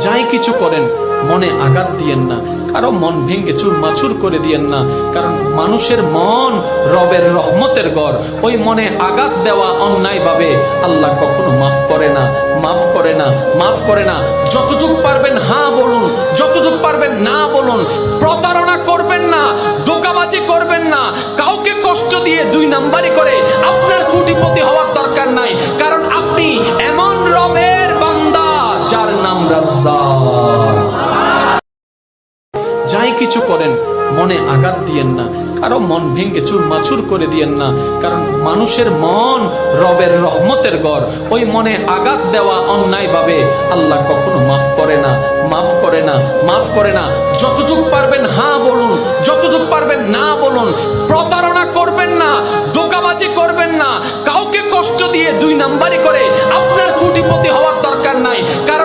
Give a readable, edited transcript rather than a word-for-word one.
যাই কিছু করেন মনে আঘাত দিয়েন না, কারো মন ভেঙে চুরমাচুর করে দিয়েন না। কারণ মানুষের মন রবের রহমতের ঘর, ওই মনে আঘাত দেওয়া অন্যায় ভাবে আল্লাহ কখনো মাফ করে না, মাফ করে না, মাফ করে না। যতটুকু পারবেন হ্যাঁ বলুন, যতটুকু পারবেন না বলুন। প্রতারণা করবেন না, ধোঁকাবাজি করবেন না, কাউকে কষ্ট দিয়ে দুই নাম্বারি করে আপনার কোটিপতি হওয়ার দরকার নাই। কারণ আপনি এমন রবের বান্দা যার নাম রাজ্জাক। যাই কিছু করেন মনে আঘাত দিয়েন না, কারো মন ভেঙে চুরমাচুর করে দিয়েন না। কারণ মানুষের মন রবের রহমতের ঘর, ওই মনে আঘাত দেওয়া অন্যায় ভাবে আল্লাহ কখনো মাফ করে না, মাফ করে না, মাফ করে না। যতটুকু পারবেন হ্যাঁ বলুন, যতটুকু পারবেন না বলুন। প্রতারণা করবেন না, ধোঁকাবাজি করবেন না, কাউকে কষ্ট দিয়ে দুই নাম্বারি করে আপনার কোটিপতি হওয়ার দরকার নাই। কারণ